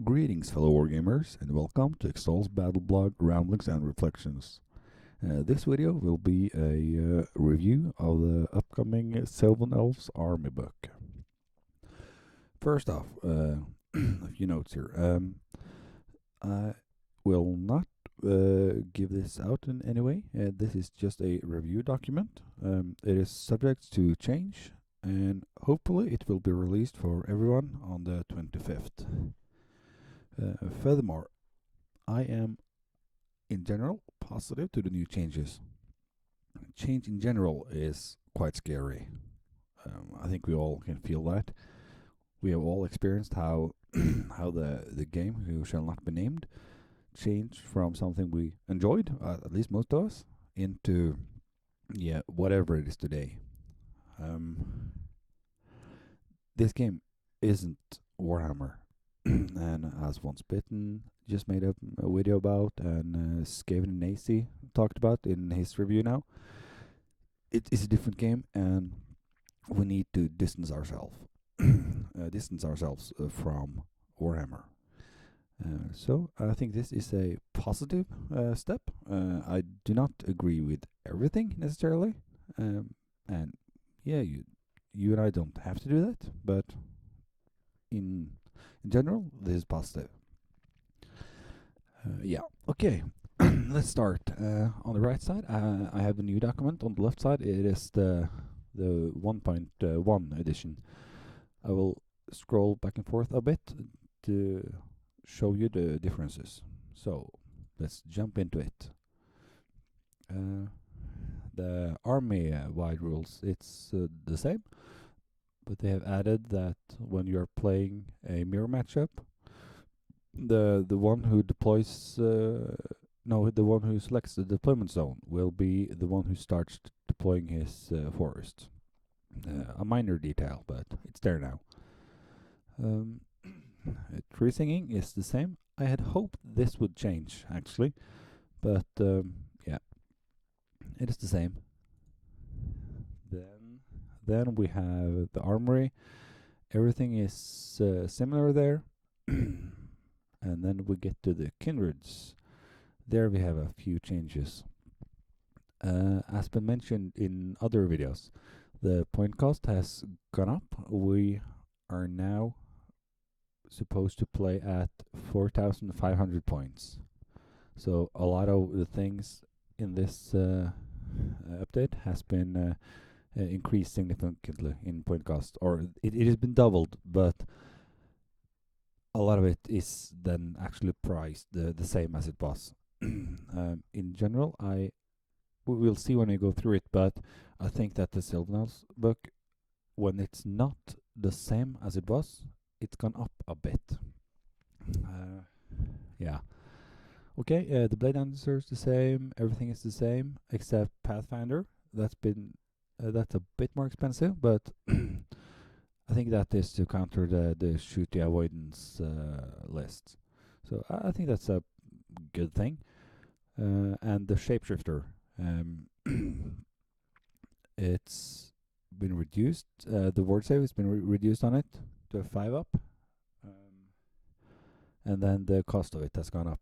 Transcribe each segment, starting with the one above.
Greetings, fellow wargamers, and welcome to Extol's Battle Blog Ramblings and Reflections. This video will be a review of the upcoming Sylvan Elves army book. First off, a few notes here. I will not give this out in any way. This is just a review document. It is subject to change, and hopefully it will be released for everyone on the 25th. Furthermore, I am in general positive to the new changes. Change in general is quite scary. I think we all can feel that. We have all experienced how how the game, who shall not be named, changed from something we enjoyed, at least most of us, into whatever it is today. This game isn't Warhammer. And as Once Bitten just made a video about, and Skaven Nacy talked about in his review now, it is a different game, and we need to distance ourselves from Warhammer. So I think this is a positive step. I do not agree with everything necessarily, and yeah, you and I don't have to do that, but in general, this is positive. Okay. Let's start. On the right side, I have the new document. On the left side, it is the 1.1 edition. I will scroll back and forth a bit to show you the differences. So let's jump into it. The army wide rules, it's the same, but they have added that when you're playing a mirror matchup, the one who deploys the one who selects the deployment zone will be the one who starts deploying his forest. A minor detail, but it's there now. Tree singing is the same. I had hoped this would change actually, but yeah, it is the same. Then we have the armory. Everything is similar there. And then we get to the Kindreds. There we have a few changes. As been mentioned in other videos, the point cost has gone up. We are now supposed to play at 4,500 points. So a lot of the things in this update has been increased significantly in point cost, or it has been doubled, but a lot of it is then actually priced the same as it was. In general, we'll see when we go through it, but I think that the Sylvan Elves book, when it's not the same as it was, it's gone up a bit. Yeah. Okay, the blade answer is the same, everything is the same, except Pathfinder. That's a bit more expensive, but I think that is to counter the shoot the avoidance list. So I think that's a good thing. And the shapeshifter, it's been reduced. The word save has been reduced on it to a 5 up. And then the cost of it has gone up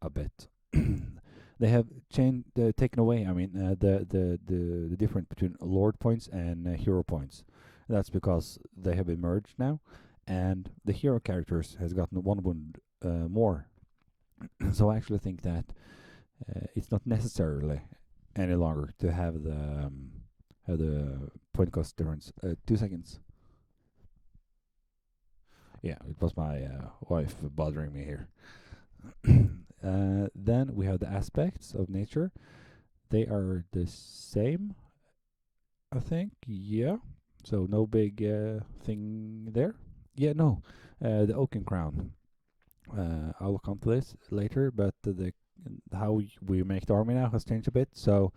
a bit. They have taken away, the difference between Lord points and hero points. That's because they have been merged now, and the hero characters has gotten 1 wound more. So I actually think that it's not necessarily any longer to have the point cost difference. 2 seconds. Yeah, it was my wife bothering me here. Then we have the aspects of nature. They are the same, I think. Yeah. So no big thing there. Yeah, no. The Oaken Crown. I'll come to this later, but how we make the army now has changed a bit. So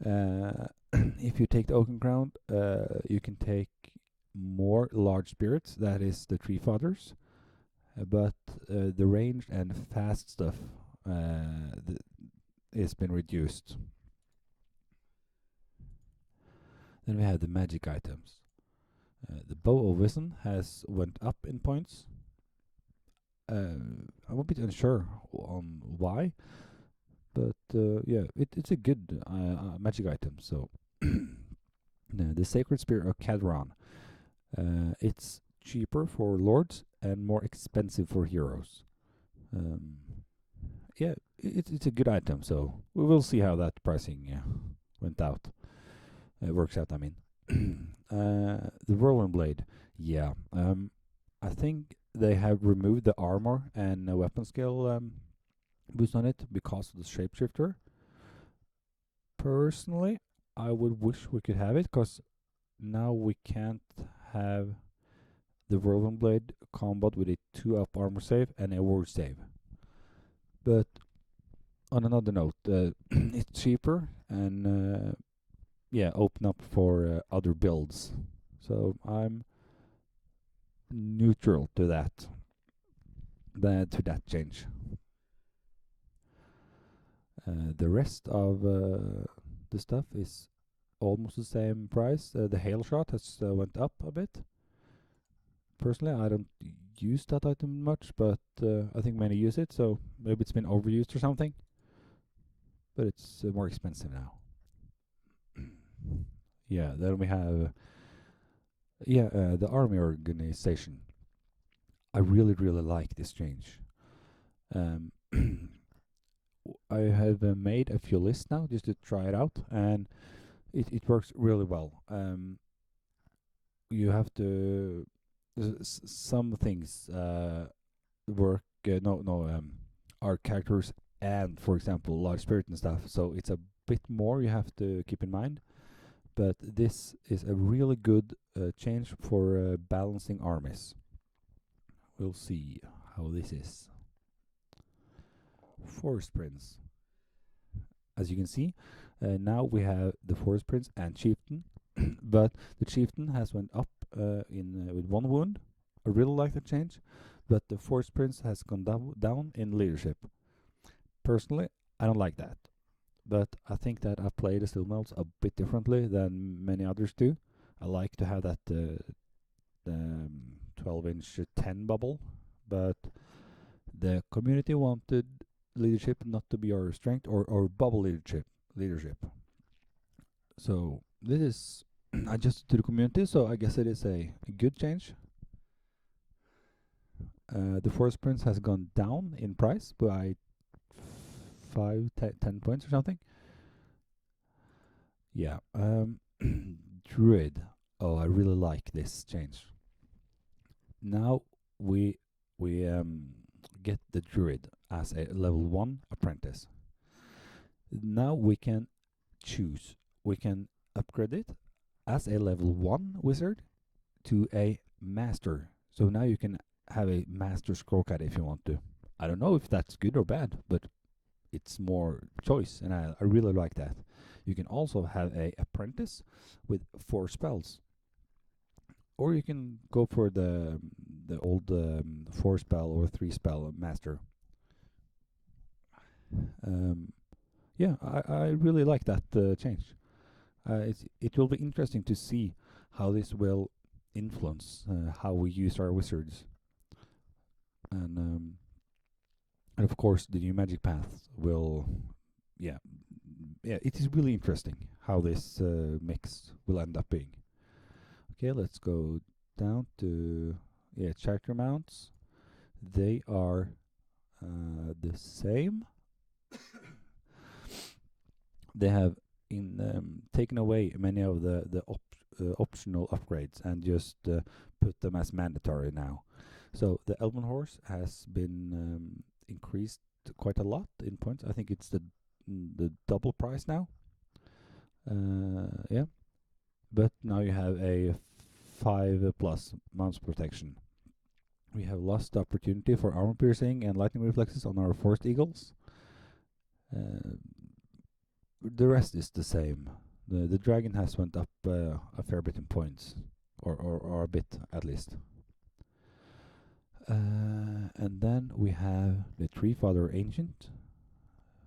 if you take the Oaken Crown, you can take more large spirits. That is the Tree Fathers. But the ranged and fast stuff has been reduced. Then we have the magic items. The Bow of Wisdom has went up in points. I'm a bit unsure on why, but yeah, it's a good magic item. So the Sacred Spear of Cadron. It's cheaper for lords and more expensive for heroes. Um, yeah, it's a good item. So we will see how that pricing went out. Works out. I mean, the Whirlwind Blade. Yeah. I think they have removed the armor and weapon skill boost on it because of the shapeshifter. Personally, I would wish we could have it, because now we can't have the Whirlwind Blade combat with a 2-up armor save and a ward save. But on another note, it's cheaper and yeah, open up for other builds. So I'm neutral to that change. The rest of the stuff is almost the same price. The hail shot has went up a bit. Personally, I don't use that item much, but I think many use it, so maybe it's been overused or something. But it's more expensive now. Yeah, then we have the army organization. I really like this change. Um, I have made a few lists now just to try it out, and it works really well. You have to some things work are characters and, for example, large spirit and stuff, so it's a bit more you have to keep in mind, but this is a really good change for balancing armies. We'll see how this is. Forest Prince. As you can see, now we have the Forest Prince and Chieftain, but the Chieftain has went up with 1 wound. I really like the change, but the Forest Prince has gone down in leadership. Personally, I don't like that, but I think that I play the Sylvan Elves a bit differently than many others do. I like to have that 12-inch 10 bubble, but the community wanted leadership not to be our strength, or bubble leadership. So this is adjusted to the community, so I guess it is a good change. The Forest Prince has gone down in price by 10 points or something. Yeah. Druid. Oh, I really like this change. Now we get the Druid as a level 1 apprentice. Now we can choose. We can upgrade it as a level 1 wizard to a master. So now you can have a master scroll cat if you want to. I don't know if that's good or bad, but it's more choice, and I really like that. You can also have a apprentice with 4 spells, or you can go for the old 4 spell or 3 spell master. Yeah, I really like that change. It will be interesting to see how this will influence how we use our wizards, and of course the new magic path will, yeah, it is really interesting how this mix will end up being. Okay, let's go down to character mounts. They are the same. They have taken away many of the optional upgrades and just put them as mandatory now. So the Elven Horse has been increased quite a lot in points. I think it's the double price now. Yeah, but now you have a 5+ mounts protection. We have lost the opportunity for armor piercing and lightning reflexes on our Forest Eagles. The rest is the same. The dragon has went up a fair bit in points, or a bit at least. And then we have the Tree Father Ancient.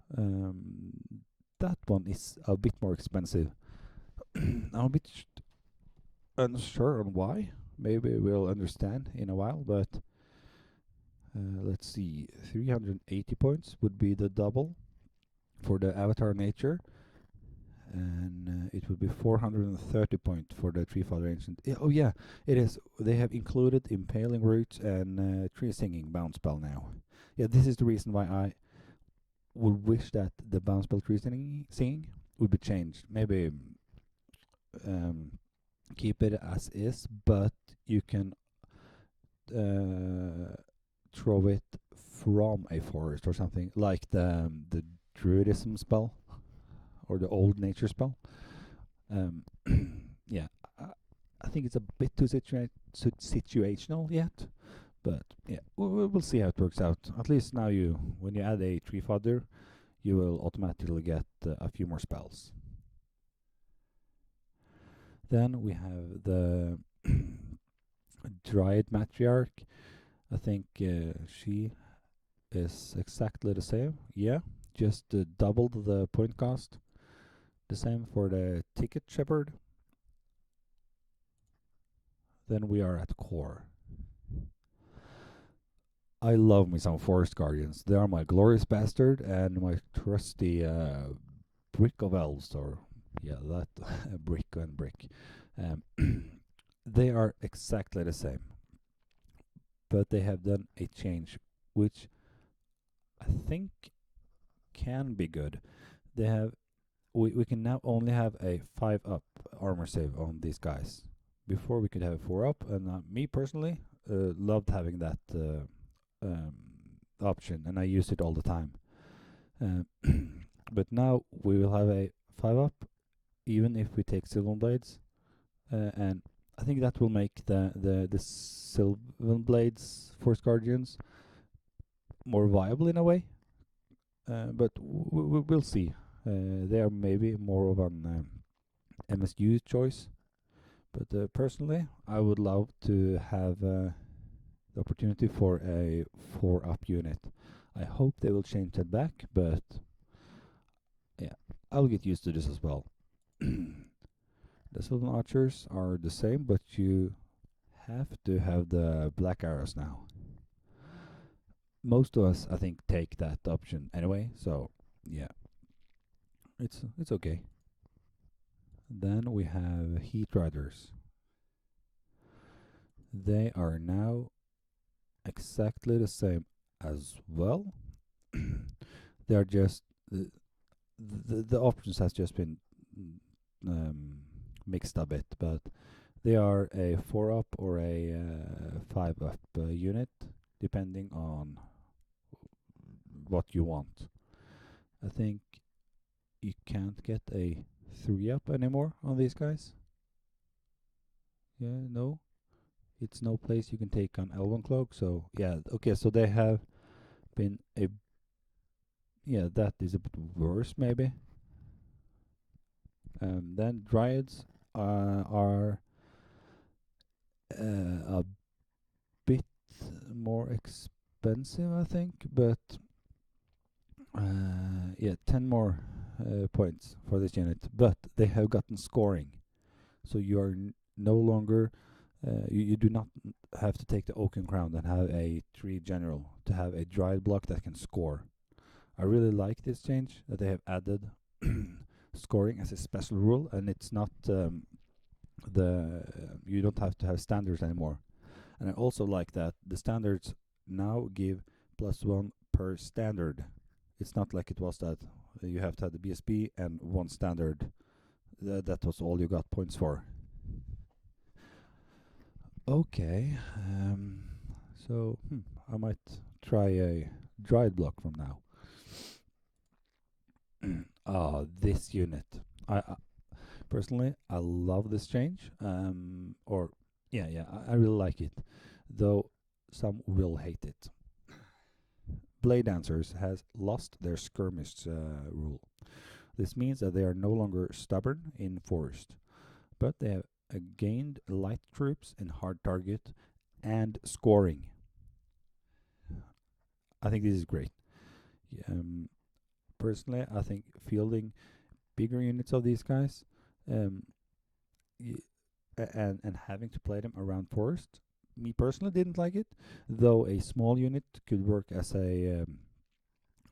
That one is a bit more expensive. I'm a bit unsure on why. Maybe we'll understand in a while, but Let's see, 380 points would be the double for the avatar nature, and it would be 430 points for the tree father ancient. Oh yeah, it is. They have included impaling roots and tree singing bounce spell now. Yeah, this is the reason why I would wish that the bounce spell tree singing would be changed. Maybe keep it as is, but you can throw it from a forest or something, like the druidism spell or the old nature spell. Yeah, I think it's a bit too situational yet, but yeah, we'll see how it works out. At least now, when you add a tree fodder, you will automatically get a few more spells. Then we have the Dryad Matriarch. I think she is exactly the same. Yeah, just doubled the point cost. The same for the Ticket Shepherd. Then we are at core. I love me some Forest Guardians. They are my glorious bastard and my trusty brick of elves, or yeah, that brick and brick. They are exactly the same, but they have done a change, which I think can be good. They have we can now only have a 5-up armor save on these guys. Before we could have a 4-up, and me personally loved having that um, option, and I use it all the time. But now we will have a 5-up, even if we take Sylvan Blades, and I think that will make the Sylvan Blades Force Guardians more viable in a way. But we'll see. They are maybe more of an MSU choice. But personally, I would love to have the opportunity for a 4-up unit. I hope they will change that back, but yeah, I'll get used to this as well. The Sylvan Archers are the same, but you have to have the black arrows now. Most of us, I think, take that option anyway, so yeah, it's okay. Then we have Heat Riders. They are now exactly the same as well. They are just the options has just been mixed a bit, but they are a 4-up or a 5-up unit, depending on what you want. I think you can't get a 3-up anymore on these guys. Yeah, no. It's no place you can take on Elven Cloak, so yeah, okay, so they have been that is a bit worse maybe. Then Dryads are a bit more expensive, I think, but 10 more points for this unit, but they have gotten scoring, so you are no longer you do not have to take the Oaken Crown and have a 3 general to have a Dryad block that can score. I really like this change that they have added scoring as a special rule, and it's not you don't have to have standards anymore. And I also like that the standards now give +1 per standard. It's not like it was that you have to have the BSB and 1 standard. That was all you got points for. Okay, so I might try a Dryad block from now. This unit. I personally, I love this change. I really like it, though some will hate it. Blade Dancers has lost their skirmish rule. This means that they are no longer stubborn in forest, but they have gained light troops in hard target and scoring. I think this is great. Personally, I think fielding bigger units of these guys and having to play them around forest me personally didn't like it, though a small unit could work as a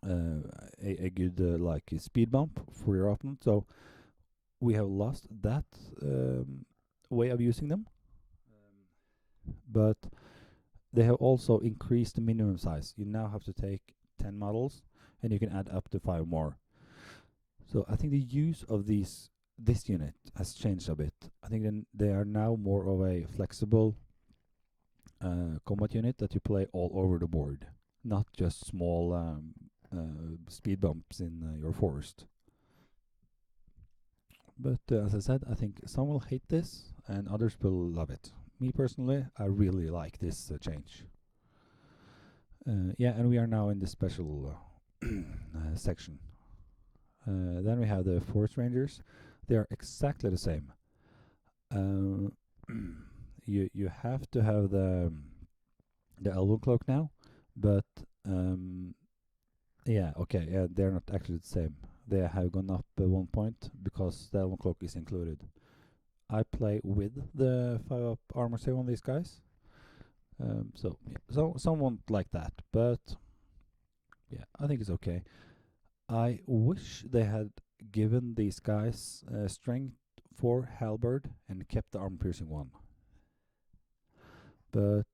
good like a speed bump for your opponent. So we have lost that way of using them, but they have also increased the minimum size. You now have to take 10 models, and you can add up to 5 more. So I think the use of this unit has changed a bit. I think then they are now more of a flexible combat unit that you play all over the board, not just small speed bumps in your forest. But as I said, I think some will hate this and others will love it. Me personally, I really like this change. Yeah, and we are now in the special section. Then we have the Forest Rangers. They are exactly the same. You have to have the Elven cloak now, but yeah, okay, yeah, they're not actually the same. They have gone up 1 point because the Elven cloak is included. I play with the 5-up armor save on these guys. So some won't like that, but yeah, I think it's okay. I wish they had given these guys strength 4 halberd and kept the armor piercing 1. But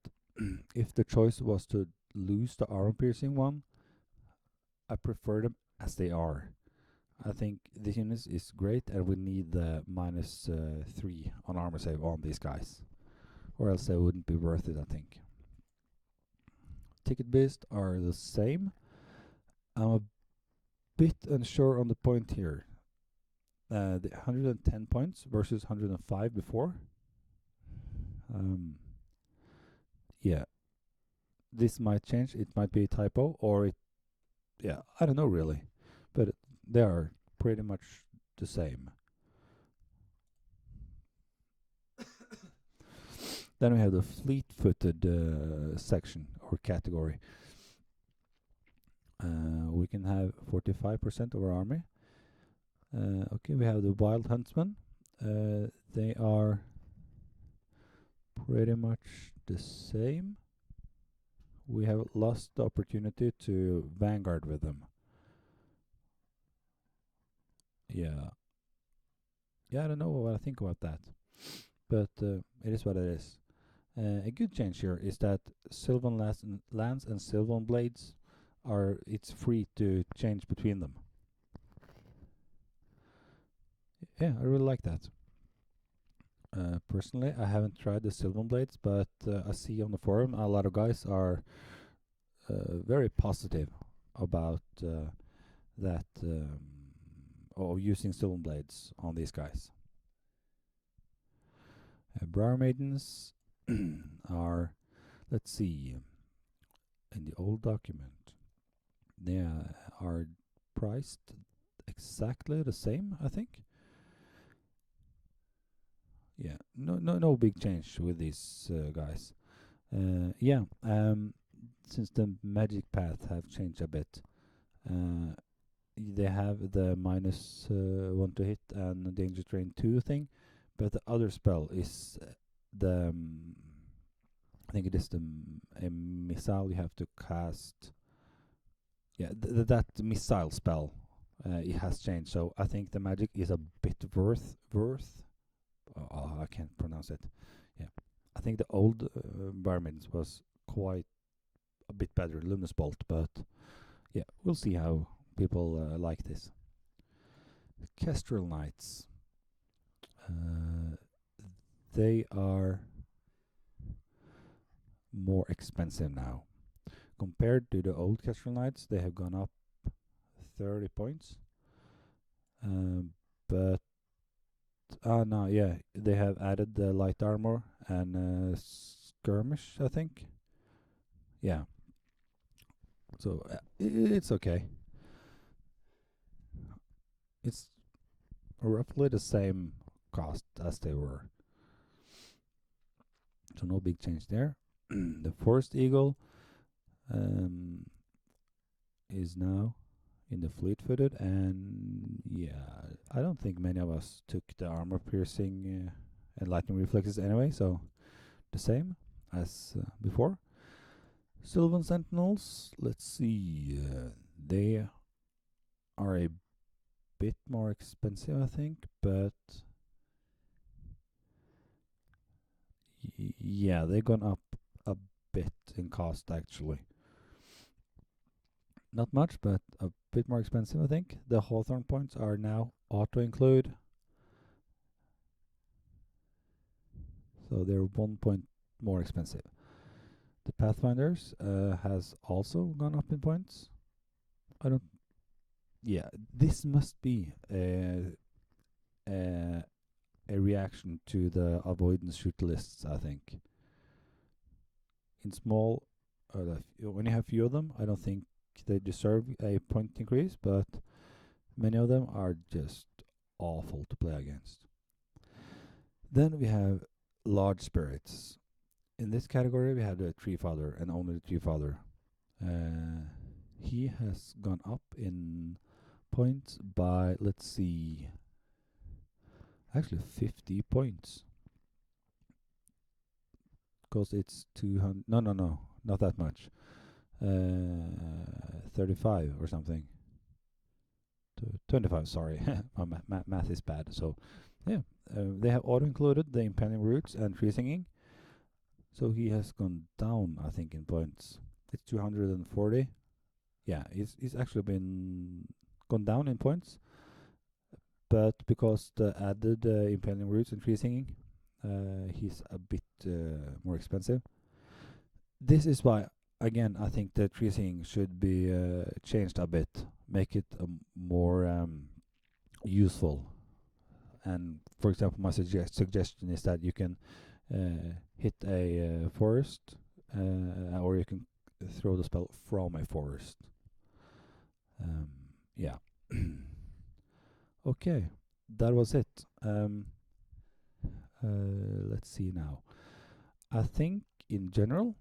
if the choice was to lose the armor piercing 1, I prefer them as they are. I think this unit is great, and we need the -3 on armor save on these guys, or else they wouldn't be worth it, I think. Ticket based are the same. I'm a bit unsure on the point here. The 110 points versus 105 before. Yeah, this might change. It might be a typo, or yeah, I don't know really, but they are pretty much the same. Then we have the fleet-footed section or category. We can have 45% of our army. Okay, we have the wild huntsmen. They are pretty much the same. We have lost the opportunity to vanguard with them. Yeah, I don't know what I think about that, but it is what it is. A good change here is that Sylvan Lands and Sylvan Blades it's free to change between them. Yeah, I really like that. Personally, I haven't tried the Sylvan Blades, but I see on the forum a lot of guys are very positive about that or using Sylvan Blades on these guys. Barr Maidens are, let's see, in the old document, they are priced exactly the same, I think. Yeah, no big change with these guys. Yeah, since the magic path have changed a bit, they have the -1 to hit and danger train 2 thing, but the other spell is the I think it is a missile you have to cast. Yeah, that missile spell it has changed, so I think the magic is a bit worth. Oh, I can't pronounce it. Yeah, I think the old Barr Maidens was quite a bit better, Luminous Bolt, but yeah, we'll see how people like this. Kestrel Knights. They are more expensive now. Compared to the old Kestrel Knights, they have gone up 30 points. But no, yeah, they have added the light armor and skirmish, I think. Yeah. So it's okay. It's roughly the same cost as they were. So no big change there. The Forest Eagle is now in the fleet-footed, and yeah, I don't think many of us took the armor piercing and lightning reflexes anyway, so the same. as before. Sylvan Sentinels, let's see, they are a bit more expensive, I think, but yeah, they've gone up a bit in cost actually. Not much, but a bit more expensive, I think. The Hawthorne points are now auto-include, so they're 1 point more expensive. The Pathfinders has also gone up in points. Yeah, this must be a reaction to the avoidance shoot lists, I think. In small, when you have few of them, I don't think they deserve a point increase, but many of them are just awful to play against. Then we have large spirits. In this category, we have the Tree Father and only the Tree Father. He has gone up in points by, let's see, actually 50 points. Because it's 200, no, not that much. 35 or something. 25, sorry. My math is bad. So, yeah, they have auto-included the Impending Roots and Tree Singing. So he has gone down, I think, in points. It's 240. Yeah, he's actually gone down in points. But because the added Impending Roots and Tree Singing, he's a bit more expensive. This is why, again, I think the Tree Singing should be changed a bit. Make it more useful. And, for example, my suggestion is that you can hit a forest, or you can throw the spell from a forest. Yeah. Okay, that was it. Let's see now. I think in general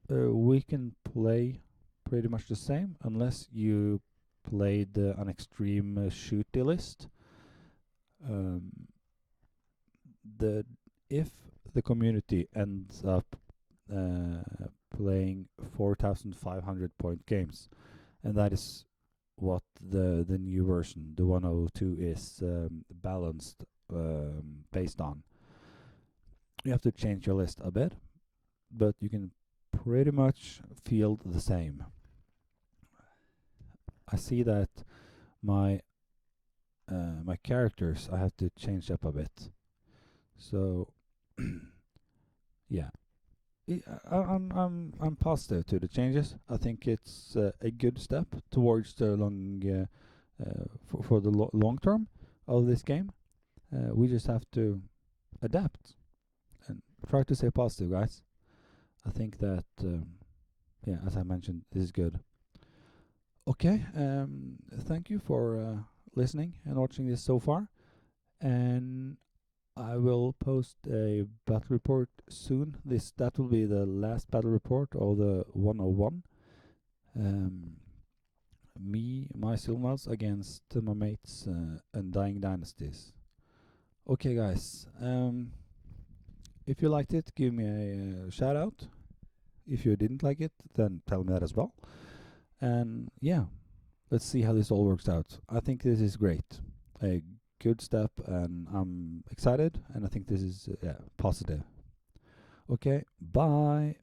we can play pretty much the same, unless you played an extreme shooty list. If the community ends up playing 4,500 point games, and that is what the new version, the 1.2, is balanced based on. You have to change your list a bit, but you can pretty much field the same. I see that my characters, I have to change up a bit. So yeah, I'm positive to the changes. I think it's a good step towards the for the long term of this game. We just have to adapt and try to stay positive, guys. I think that yeah, as I mentioned, this is good. Okay, thank you for listening and watching this so far, and I will post a battle report soon. That will be the last battle report of the 101. My Sylvan Elves against my mates Undying Dynasties. Okay, guys. If you liked it, give me a shout out. If you didn't like it, then tell me that as well. And yeah, let's see how this all works out. I think this is great. A good step, and I'm excited, and I think this is positive. Okay, bye.